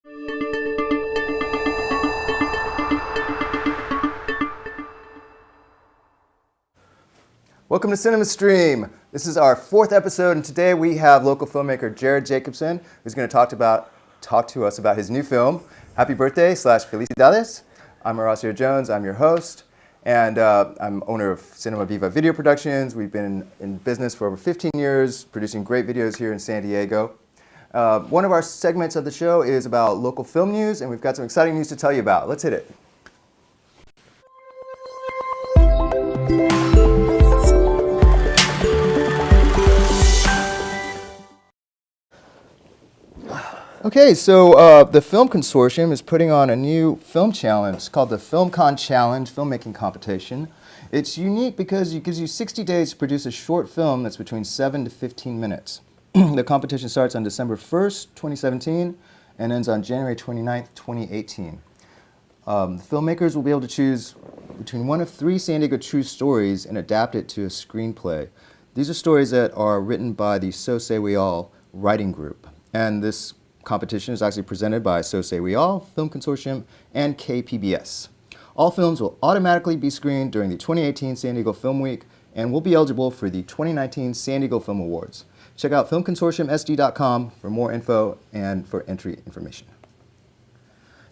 Welcome to CinemaStream. This is our 4th episode, and today we have local filmmaker Jared Jacobsen, who's going to talk to us about his new film, Happy Birthday / Felicidades. I'm Horacio Jones. I'm your host, and I'm owner of Cinema Viva Video Productions. We've been in business for over 15 years, producing great videos here in San Diego. One of our segments of the show is about local film news, and we've got some exciting news to tell you about. Let's hit it. Okay, so the Film Consortium is putting on a new film challenge called the FilmCon Challenge filmmaking competition. It's unique because it gives you 60 days to produce a short film that's between 7 to 15 minutes. The competition starts on December 1st, 2017, and ends on January 29th, 2018. The filmmakers will be able to choose between one of 3 San Diego true stories and adapt it to a screenplay. These are stories that are written by the So Say We All writing group, and this competition is actually presented by So Say We All, Film Consortium, and KPBS. All films will automatically be screened during the 2018 San Diego Film Week and will be eligible for the 2019 San Diego Film Awards. Check out filmconsortiumsd.com for more info and for entry information.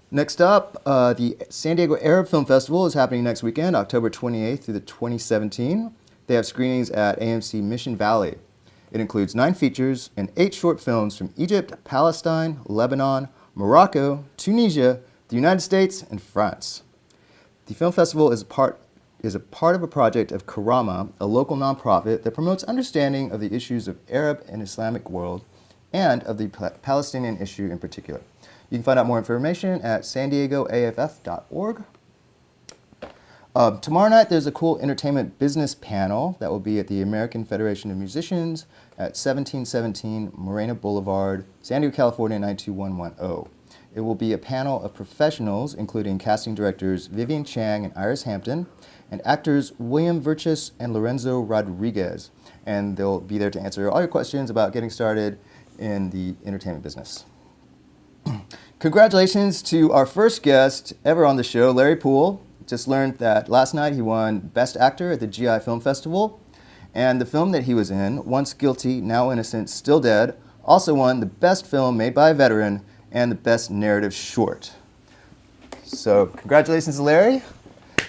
Next up, the San Diego Arab Film Festival is happening next weekend, October 28th through the 2017. They have screenings at AMC Mission Valley. It includes 9 features and 8 short films from Egypt, Palestine, Lebanon, Morocco, Tunisia, the United States, and France. The film festival is a part of a project of Karama, a local nonprofit that promotes understanding of the issues of Arab and Islamic world and of the Palestinian issue in particular. You can find out more information at sandiegoaff.org. Tomorrow night, there's a cool entertainment business panel that will be at the American Federation of Musicians at 1717 Morena Boulevard, San Diego, California, 92110. It will be a panel of professionals, including casting directors Vivian Chang and Iris Hampton, and actors William Virtus and Lorenzo Rodriguez. And they'll be there to answer all your questions about getting started in the entertainment business. Congratulations to our first guest ever on the show, Larry Poole. Just learned that last night he won Best Actor at the GI Film Festival, and the film that he was in, Once Guilty, Now Innocent, Still Dead, also won the Best Film Made by a Veteran and the Best Narrative Short. So congratulations to Larry,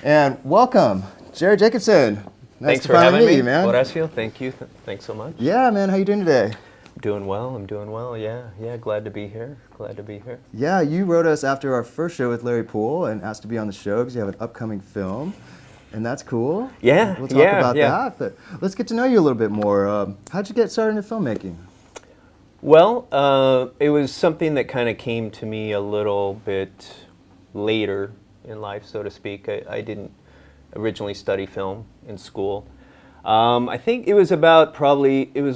and welcome, Jared Jacobsen. Thanks for having me, man. Horacio, thank you. Thanks so much. Yeah, man, how you doing today? Doing well. I'm doing well. Yeah. Glad to be here. Yeah, you wrote us after our first show with Larry Poole and asked to be on the show because you have an upcoming film, and that's cool. Yeah. We'll talk about that, but let's get to know you a little bit more. How'd you get started in filmmaking? Well, it was something that kind of came to me a little bit later in life, so to speak. I didn't originally study film in school. I think it was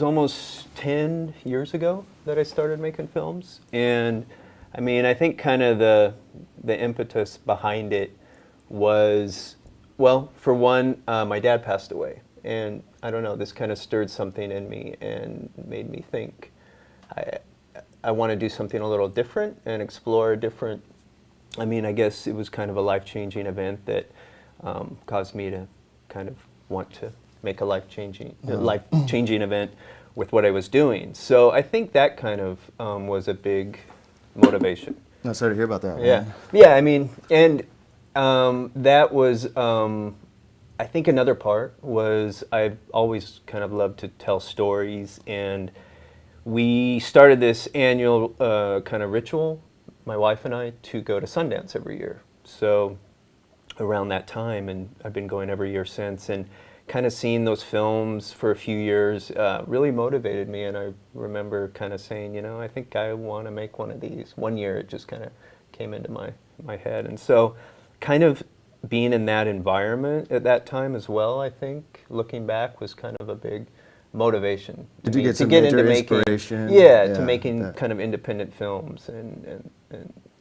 almost 10 years ago that I started making films. And I mean, I think kind of the impetus behind it was, well, for one, my dad passed away. And I don't know, this kind of stirred something in me and made me think I want to do something a little different and explore a different, I mean, I guess it was kind of a life-changing event that caused me to kind of want to make a life-changing event with what I was doing. So I think that kind of was a big motivation. I'm sorry to hear about that. Yeah, man. Yeah. I mean, and that was, I think another part was I've always kind of loved to tell stories, and we started this annual kind of ritual, my wife and I, to go to Sundance every year. So around that time, and I've been going every year since, and kind of seeing those films for a few years really motivated me, and I remember kind of saying, you know, I think I want to make one of these. One year it just kind of came into my head, and so kind of being in that environment at that time as well, I think, looking back, was kind of a big motivation to get to get into inspiration? to making kind of independent films and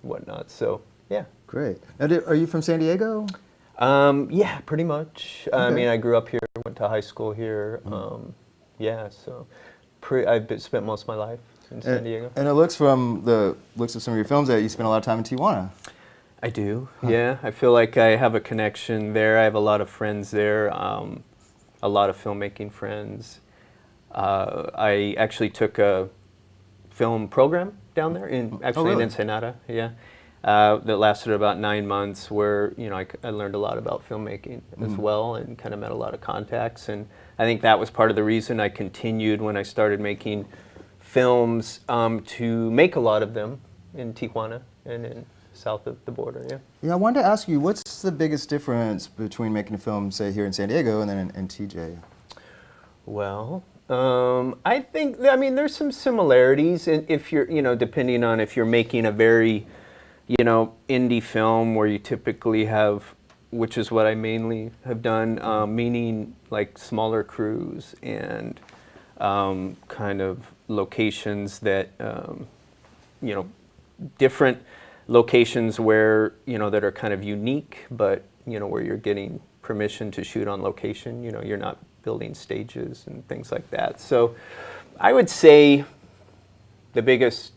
whatnot. So yeah. Great. Now, are you from San Diego? Yeah, pretty much. Okay. I mean, I grew up here, went to high school here. Yeah, so I've spent most of my life in San Diego. And it looks from the looks of some of your films that you spend a lot of time in Tijuana. I do, yeah. I feel like I have a connection there. I have a lot of friends there, a lot of filmmaking friends. I actually took a film program down there in really? Ensenada, yeah, that lasted about 9 months, where I learned a lot about filmmaking as well, and kind of met a lot of contacts. And I think that was part of the reason I continued when I started making films to make a lot of them in Tijuana and in south of the border. Yeah. Yeah, I wanted to ask you, what's the biggest difference between making a film, say, here in San Diego and then in TJ? Well, I think, there's some similarities, if you're, depending on if you're making a very, indie film where you typically have, which is what I mainly have done, meaning like smaller crews and kind of locations that, different locations where, that are kind of unique, but, where you're getting permission to shoot on location, you're not building stages and things like that. So I would say the biggest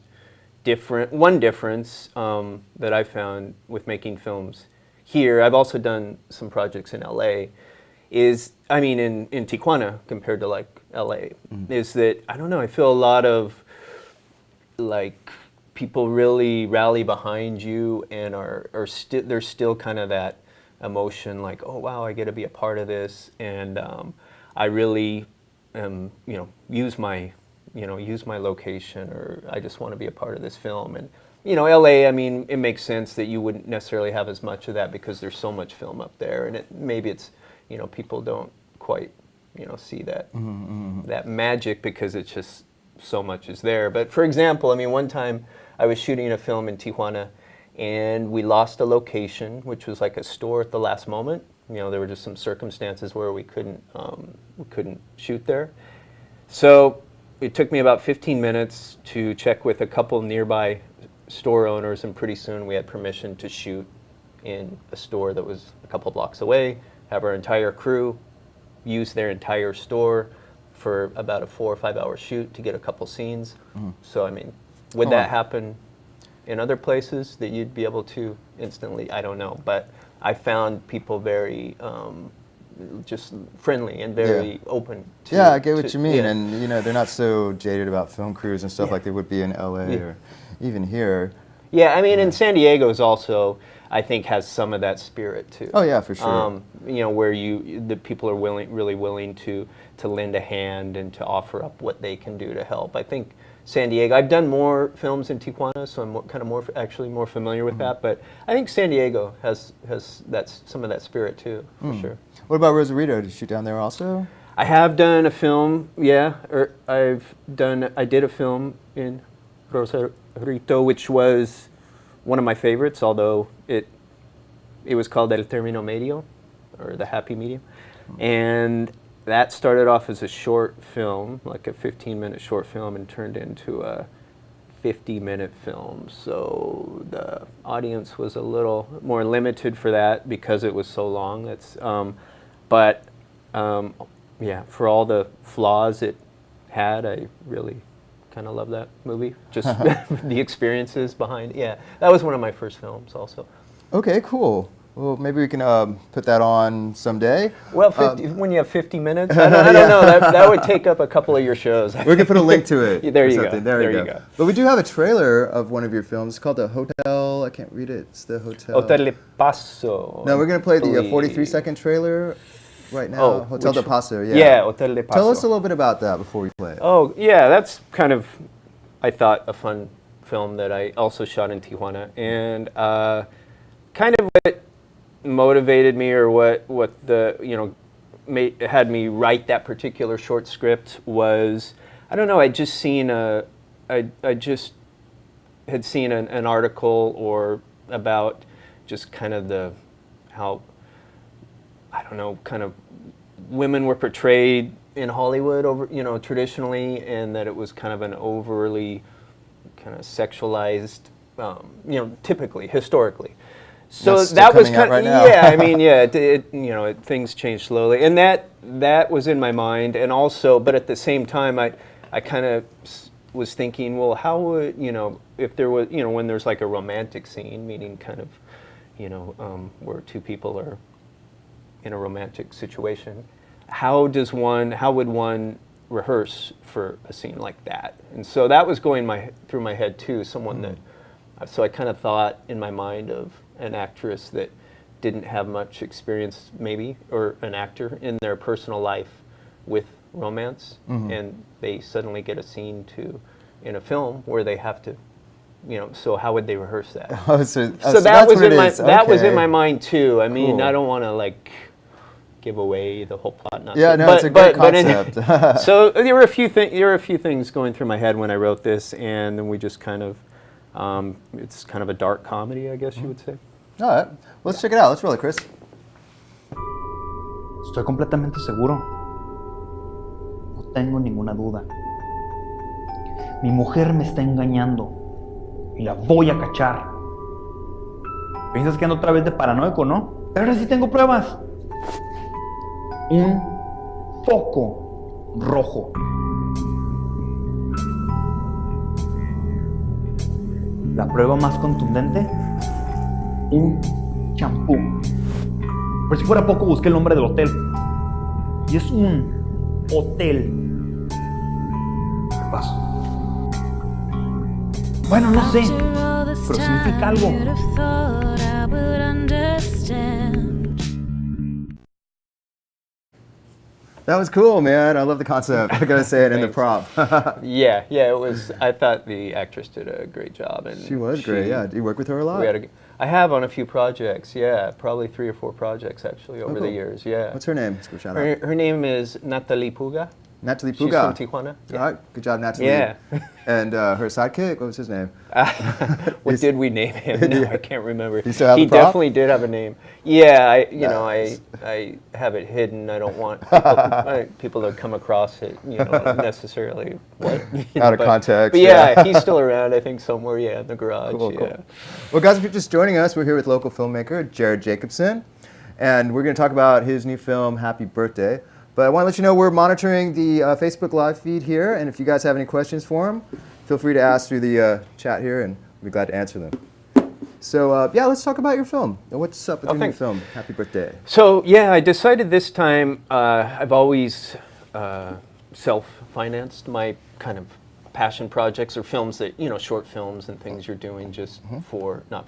one difference that I found with making films here, I've also done some projects in LA, is, in Tijuana compared to like LA, is that, I don't know, I feel a lot of like people really rally behind you and there's still kind of that emotion like, oh wow, I get to be a part of this, and I really use my location, or I just want to be a part of this film. And LA, it makes sense that you wouldn't necessarily have as much of that because there's so much film up there, and maybe it's people don't quite see that that magic because it's just so much is there. But for example, one time I was shooting a film in Tijuana, and we lost a location, which was like a store at the last moment. There were just some circumstances where we couldn't shoot there. So it took me about 15 minutes to check with a couple nearby store owners, and pretty soon we had permission to shoot in a store that was a couple blocks away, have our entire crew use their entire store for about a 4 or 5 hour shoot to get a couple scenes. So would that happen in other places that you'd be able to instantly? I don't know, but I found people very just friendly and very open to. Yeah, I get what you mean, and they're not so jaded about film crews and stuff like they would be in LA or even here. Yeah, and San Diego's also, I think, has some of that spirit too. Oh yeah, for sure. Where the people are really willing to lend a hand and to offer up what they can do to help. I think San Diego, I've done more films in Tijuana, so I'm actually more familiar with that. But I think San Diego has some of that spirit too, for sure. What about Rosarito? Did you shoot down there also? I have done a film, yeah. I did a film in Rosarito, which was one of my favorites, although it was called El Término Medio, or The Happy Medium. And that started off as a short film, like a 15-minute short film, and turned into a 50-minute film. So the audience was a little more limited for that because it was so long. Yeah, for all the flaws it had, I really kind of love that movie. Just the experiences behind it. Yeah, that was one of my first films also. Okay, cool. Well, maybe we can put that on someday. Well, when you have 50 minutes, I don't know. That would take up a couple of your shows. We can put a link to it. There you go. There you go. But we do have a trailer of one of your films. It's called The Hotel. I can't read it. It's The Hotel. Hotel de Paso. No, we're going to play the 43-second trailer right now. Oh, Hotel de Paso, yeah. Yeah, Hotel de Paso. Tell us a little bit about that before we play it. Oh, yeah, that's kind of, I thought, a fun film that I also shot in Tijuana. And kind of what motivated me, or what had me write that particular short script was, I don't know, I just had seen an article or about just kind of how, I don't know, kind of women were portrayed in Hollywood traditionally, and that it was kind of an overly kind of sexualized, typically, historically. So that was kind of, right now. Things changed slowly, and that was in my mind, and also, but at the same time, I kind of was thinking, well, how would, if there was, when there's like a romantic scene, meaning kind of, where two people are in a romantic situation, how would one rehearse for a scene like that? And so that was going through my head too, so I kind of thought in my mind of an actress that didn't have much experience maybe, or an actor in their personal life with romance, and they suddenly get a scene in a film where they have to, so how would they rehearse that? So that was in my mind too. I mean, cool. I don't want to like give away the whole plot. It's a great concept. So there were a few things going through my head when I wrote this, and then we just kind of, it's kind of a dark comedy, I guess you would say. All right, let's check it out. Let's roll it, Chris. Estoy completamente seguro. No tengo ninguna duda. Mi mujer me está engañando y la voy a cachar. Piensas que ando otra vez de paranoico, ¿no? Pero ahora sí tengo pruebas. Un foco rojo. La prueba más contundente, un champú. Por si fuera poco, busqué el nombre del hotel. Y es un hotel. ¿Qué pasa? Bueno, no sé, pero significa algo. That was cool, man. I love the concept. I gotta say it in the prop. Yeah, it was. I thought the actress did a great job, and she was great. Yeah, do you work with her a lot? I have on a few projects. Yeah, probably 3 or 4 projects actually over the years. Yeah. What's her name? Let's go shout out. Her name is Natalie Puga. Natalie Puga. She's from Tijuana. Yeah. All right, good job, Natalie. Yeah. And her sidekick, what was his name? What did we name him? No, I can't remember. You still have he the prop? Definitely did have a name. Yeah, I have it hidden. I don't want people to come across it, necessarily. Out of context. But yeah, he's still around, I think, somewhere, in the garage. Cool. Well, guys, if you're just joining us, we're here with local filmmaker Jared Jacobsen, and we're going to talk about his new film, Happy Birthday. But I want to let you know we're monitoring the Facebook Live feed here, and if you guys have any questions for him, feel free to ask through the chat here, and we'll be glad to answer them. So, let's talk about your film. What's up with your new film, Happy Birthday? So, I decided this time, I've always self-financed my kind of passion projects or films that, short films and things you're doing just not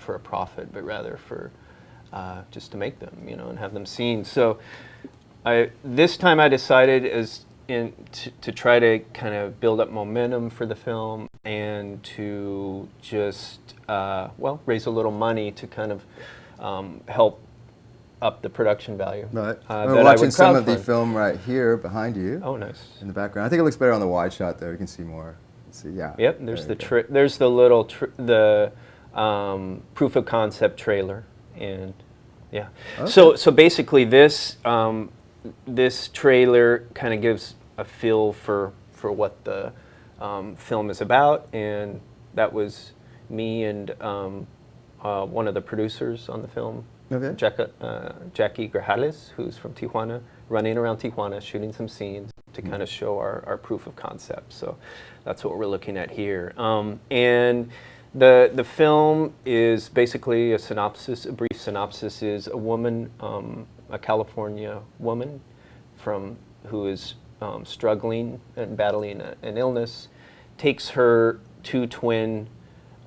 for a profit, but rather for just to make them, and have them seen. So, this time I decided to try to kind of build up momentum for the film and to just raise a little money to kind of help up the production value. Right. We're watching some of the film right here behind you. Oh, nice. In the background. I think it looks better on the wide shot there. You can see more. Let's see. Yeah. Yep. There's the little proof of concept trailer, and yeah. Okay. So basically this trailer kind of gives a feel for what the film is about, and that was me and one of the producers on the film, Jackie Grajales, who's from Tijuana, running around Tijuana shooting some scenes to kind of show our proof of concept. So that's what we're looking at here. And the film is basically a brief synopsis is a woman, a California woman who is struggling and battling an illness, takes her two twin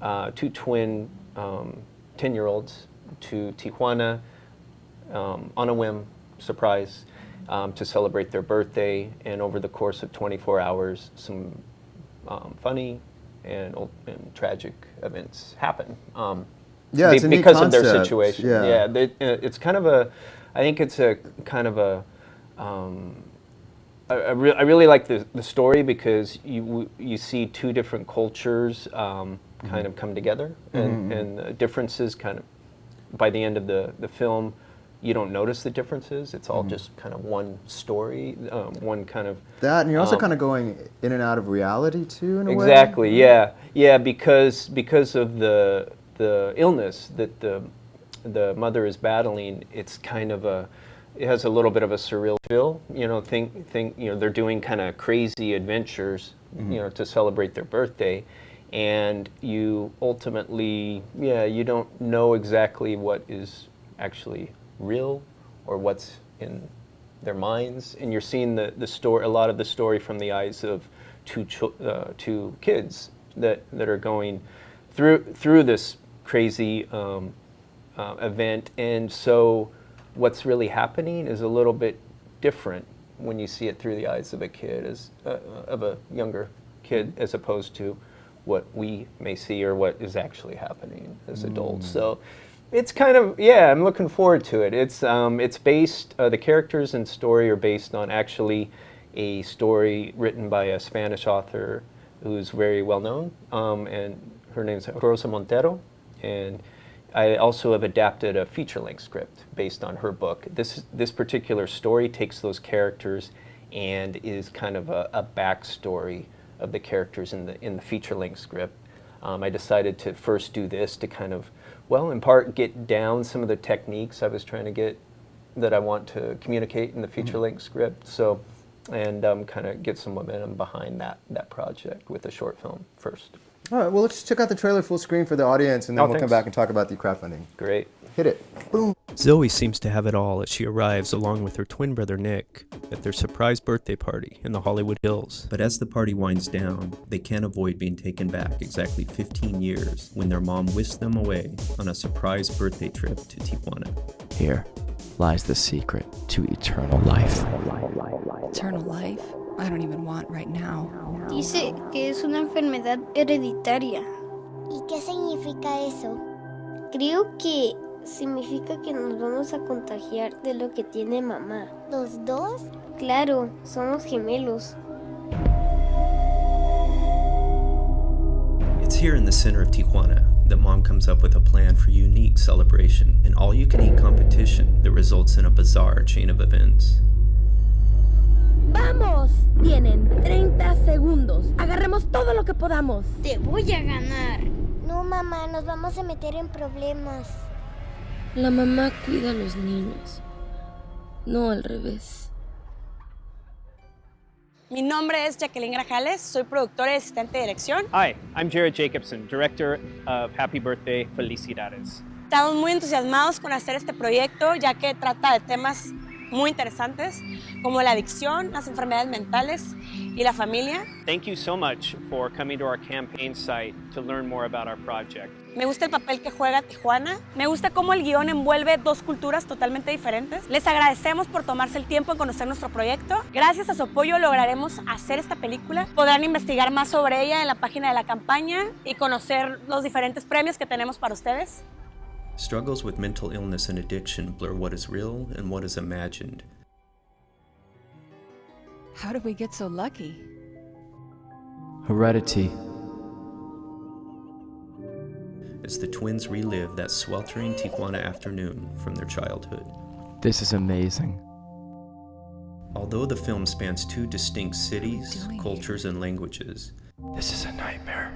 10-year-olds to Tijuana on a whim, surprise, to celebrate their birthday. And over the course of 24 hours, some funny and tragic events happen. It's a neat because of concept. Their situation. Yeah. It's kind of I think it's a kind of a. I really like the story because you see two different cultures kind of come together, and the differences kind of by the end of the film, you don't notice the differences. It's all just kind of one story, one kind of that, and you're also kind of going in and out of reality too, in a way. Exactly. Yeah. Because of the illness that the mother is battling, it's kind of it has a little bit of a surreal feel. They're doing kind of crazy adventures you know, to celebrate their birthday. And you ultimately, you don't know exactly what is actually real or what's in their minds. And you're seeing the story, a lot of the story from the eyes of two kids that are going through this crazy event. And so what's really happening is a little bit different when you see it through the eyes of a kid, of a younger kid, as opposed to what we may see or what is actually happening as adults. So it's kind of, I'm looking forward to it. It's based, the characters and story are based on actually a story written by a Spanish author who's very well known, and her name's Rosa Montero, and I also have adapted a feature-length script based on her book. This particular story takes those characters and is kind of a backstory of the characters in the feature-length script. I decided to first do this to kind of, well, in part get down some of the techniques I was trying to get, that I want to communicate in the feature-length script. So, and kind of get some momentum behind that project with a short film first. All right, well, let's check out the trailer full screen for the audience, and then we'll come Thanks. back and talk about the crowdfunding. Great. Hit it. Boom. Zoe seems to have it all as she arrives along with her twin brother Nick at their surprise birthday party in the Hollywood Hills. But as the party winds down, they can't avoid being taken back exactly 15 years when their mom whisked them away on a surprise birthday trip to Tijuana. Here lies the secret to eternal life. Eternal life? I don't even want right now. Dice que es una enfermedad hereditaria. ¿Y qué significa eso? Creo que significa que nos vamos a contagiar de lo que tiene mamá. ¿Los dos? Claro, somos gemelos. It's here in the center of Tijuana that Mom comes up with a plan for a unique celebration, an all-you-can-eat competition that results in a bizarre chain of events. ¡Vamos! Tienen 30 segundos. Agarremos todo lo que podamos. Te voy a ganar. No, mamá, nos vamos a meter en problemas. La mamá cuida a los niños, no al revés. Mi nombre es Jacqueline Grajales, soy productora y asistente de dirección. Hi, I'm Jared Jacobsen, director of Happy Birthday, Felicidades. Estamos muy entusiasmados con hacer este proyecto, ya que trata de temas muy interesantes, como la adicción, las enfermedades mentales y la familia. Thank you so much for coming to our campaign site to learn more about our project. Me gusta el papel que juega Tijuana. Me gusta cómo el guión envuelve dos culturas totalmente diferentes. Les agradecemos por tomarse el tiempo en conocer nuestro proyecto. Gracias a su apoyo lograremos hacer esta película. Podrán investigar más sobre ella en la página de la campaña y conocer los diferentes premios que tenemos para ustedes. Struggles with mental illness and addiction blur what is real and what is imagined. How did we get so lucky? Heredity. As the twins relive that sweltering Tijuana afternoon from their childhood. This is amazing. Although the film spans two distinct cities, cultures, and languages, This is a nightmare.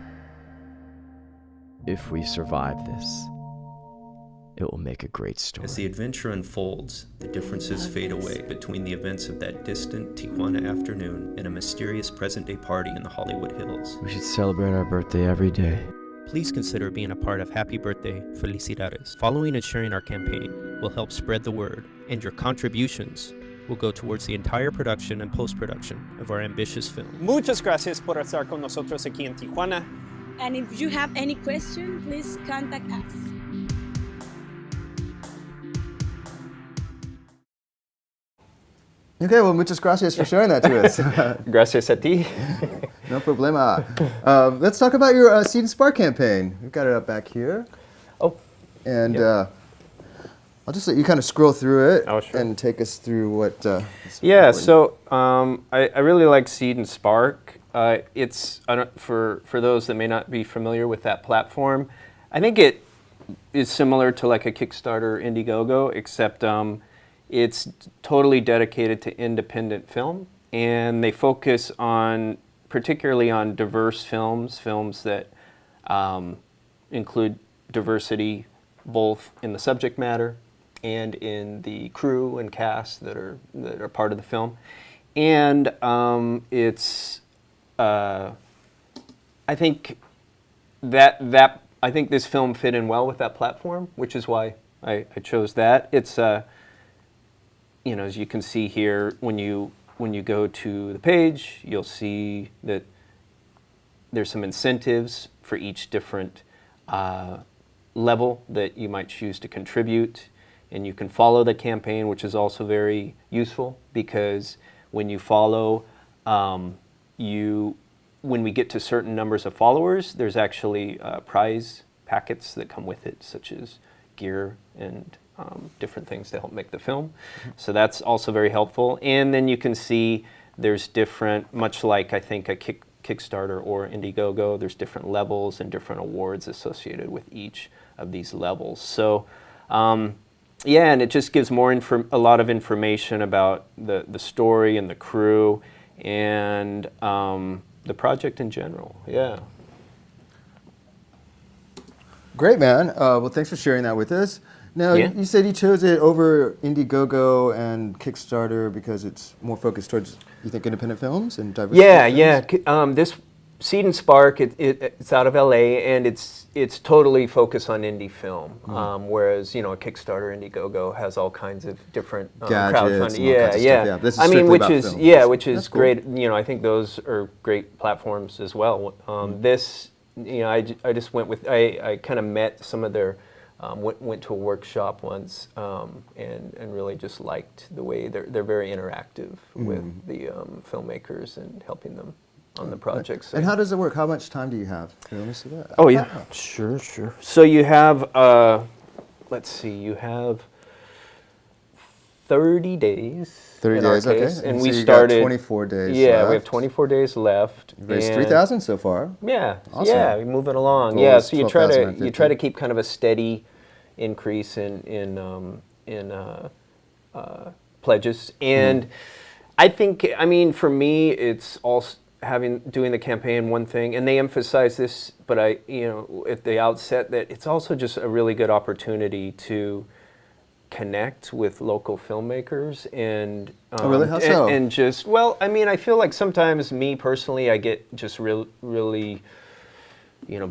If we survive this, it will make a great story. as the adventure unfolds, the differences fade away between the events of that distant Tijuana afternoon and a mysterious present-day party in the Hollywood Hills. We should celebrate our birthday every day. Please consider being a part of Happy Birthday, Felicidades. Following and sharing our campaign will help spread the word, and your contributions will go towards the entire production and post-production of our ambitious film. Muchas gracias por estar con nosotros aquí en Tijuana. And if you have any questions, please contact us. Okay, well, muchas gracias for sharing that to us. Gracias a ti. No problema. Let's talk about your Seed and Spark campaign. We've got it up back here. Oh, And Yep. I'll just let you kind of scroll through it Oh, sure. and take us through what. yeah. important. So I really like Seed and Spark. It's for those that may not be familiar with that platform. I think it is similar to like a Kickstarter Indiegogo, except it's totally dedicated to independent film, and they focus on particularly on diverse films that include diversity both in the subject matter and in the crew and cast that are part of the film. And it's I think I think this film fit in well with that platform, which is why I chose that. It's you know, as you can see here, when you go to the page, you'll see that there's some incentives for each different level that you might choose to contribute, and you can follow the campaign, which is also very useful because when you follow, when we get to certain numbers of followers, there's actually prize packets that come with it, such as gear and different things to help make the film. So that's also very helpful. And then you can see there's different, much like I think a Kickstarter or Indiegogo, there's different levels and different awards associated with each of these levels. So yeah, and it just gives more a lot of information about the story and the crew and the project in general. Yeah. Great, man. Well, thanks for sharing that with us. Now, Yeah. you said you chose it over Indiegogo and Kickstarter because it's more focused towards, you think, independent films and diverse films? This Seed and Spark, it's out of LA, and it's totally focused on indie film. Whereas, you know, a Kickstarter, Indiegogo has all kinds of different Gadgets crowdfunding. and all kinds of stuff. Yeah, this is I mean, strictly which about is film. which is That's cool. great. You know, I think those are great platforms as well. This, you know, I just went with I kind of met some of their. Went to a workshop once and really just liked the way they're very interactive with the filmmakers and helping them on the projects. And how does it work? How much time do you have? Here, let me see that. Oh, yeah. Sure. So you have, let's see, you have 30 days. 30 in our days, okay. case, and so we you started. got 24 days Yeah, left. we have 24 days left. You've raised and- 3,000 so far. Yeah, Awesome. yeah, we're moving along. Goal Yeah, is so you try to 12,950. keep kind of a steady increase in pledges, and I think, I mean, for me, it's also doing the campaign one thing, and they emphasize this, but at the outset, that it's also just a really good opportunity to connect with local filmmakers and Oh, really? How so? and just, well, I mean, I feel like sometimes me personally, I get just really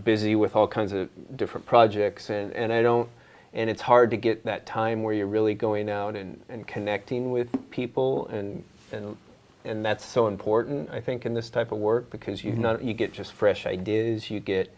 busy with all kinds of different projects, and I don't, and it's hard to get that time where you're really going out and connecting with people, and that's so important, I think, in this type of work, because you get just fresh ideas, you get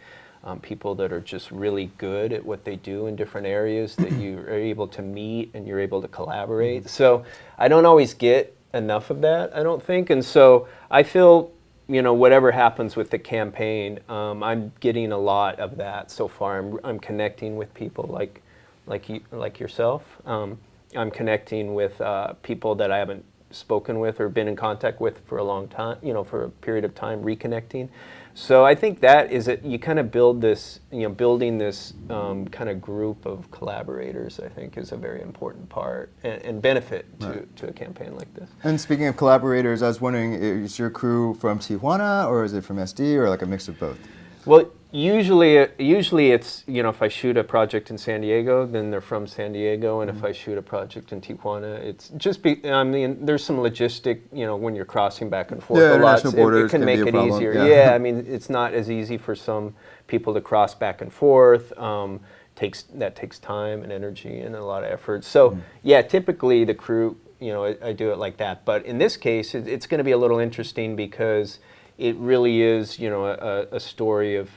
people that are just really good at what they do in different areas that you are able to meet and you're able to collaborate. So I don't always get enough of that, I don't think, and so I feel, whatever happens with the campaign, I'm getting a lot of that so far. I'm connecting with people like yourself. I'm connecting with people that I haven't spoken with or been in contact with for a long time, for a period of time, reconnecting. So I think that is it. You kind of build this, building this kind of group of collaborators, I think, is a very important part and benefit to a campaign like this. And speaking of collaborators, I was wondering, is your crew from Tijuana, or is it from SD, or like a mix of both? Well, usually it's, if I shoot a project in San Diego, then they're from San Diego, and if I shoot a project in Tijuana, it's just there's some logistic, when you're crossing back and forth a lot, international borders it can make be a it problem. easier. Yeah. I mean, it's not as easy for some people to cross back and forth. That takes time and energy and a lot of effort. So yeah, typically the crew, I do it like that. But in this case, it's going to be a little interesting because it really is, a story of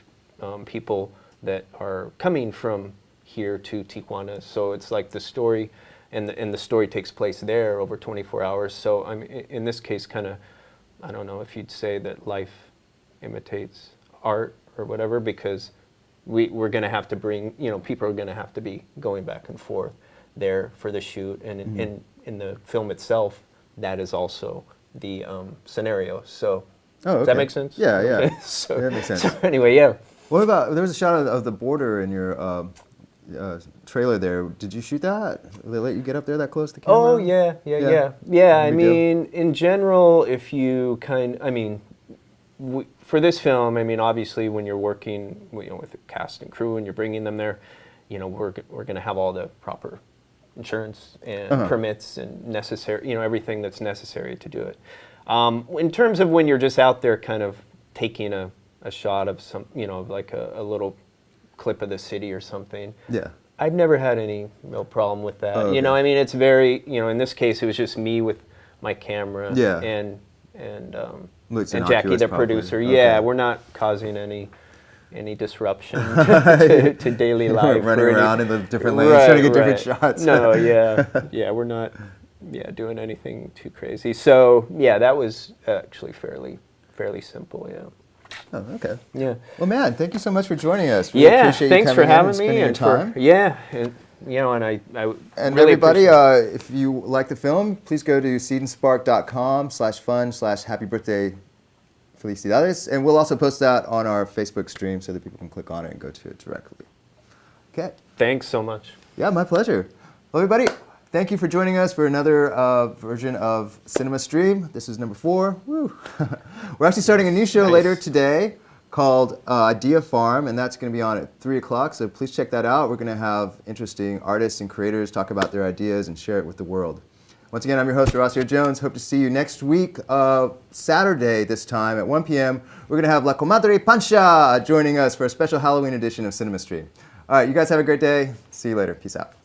people that are coming from here to Tijuana. So it's like the story, and the story takes place there over 24 hours. So I'm in this case, kind of, I don't know if you'd say that life imitates art or whatever, because we're going to have to bring, people are going to have to be going back and forth there for the shoot, and in the film itself, that is also the scenario. So. Oh, okay. Does that make sense? Yeah. Okay. Yeah, that makes sense. So anyway, yeah. What about, there was a shot of the border in your trailer there. Did you shoot that? Did they let you get up there that close to camera? Oh, yeah. I mean, in general, if you for this film, I mean, obviously when you're working with a cast and crew and you're bringing them there, we're going to have all the proper insurance and permits and necessary, everything that's necessary to do it. In terms of when you're just out there kind of taking a shot of some, like a little clip of the city or something. Yeah. I've never had any real problem with that. Oh, okay. I mean, it's very, in this case, it was just me with my camera Yeah. and Looks and Jackie, innocuous, the probably. producer. Okay. Yeah, we're not causing any disruption to daily life. Running or any- around in the different lanes, trying to get different shots. No, yeah, we're not, doing anything too crazy. So yeah, that was actually fairly simple. Yeah. Oh, okay. Yeah. Well, man, thank you so much for joining us. Really Yeah. appreciate you Thanks for coming in having and me spending your and time. and I And really everybody, appreciate if you like the film, please go to seedandspark.com/fun/happy birthday felicidades. And we'll also post that on our Facebook stream so that people can click on it and go to it directly. Okay. Thanks so much. Yeah, my pleasure. Well, everybody, thank you for joining us for another version of CinemaStream. This is number 4. Woo. We're actually starting a new show later today called Idea Farm, and that's going to be on at 3 o'clock, so please check that out. We're going to have interesting artists and creators talk about their ideas and share it with the world. Once again, I'm your host, Horacio Jones. Hope to see you next week, Saturday this time at 1 p.m. We're going to have La Comadre Pancha joining us for a special Halloween edition of CinemaStream. All right, you guys have a great day. See you later. Peace out.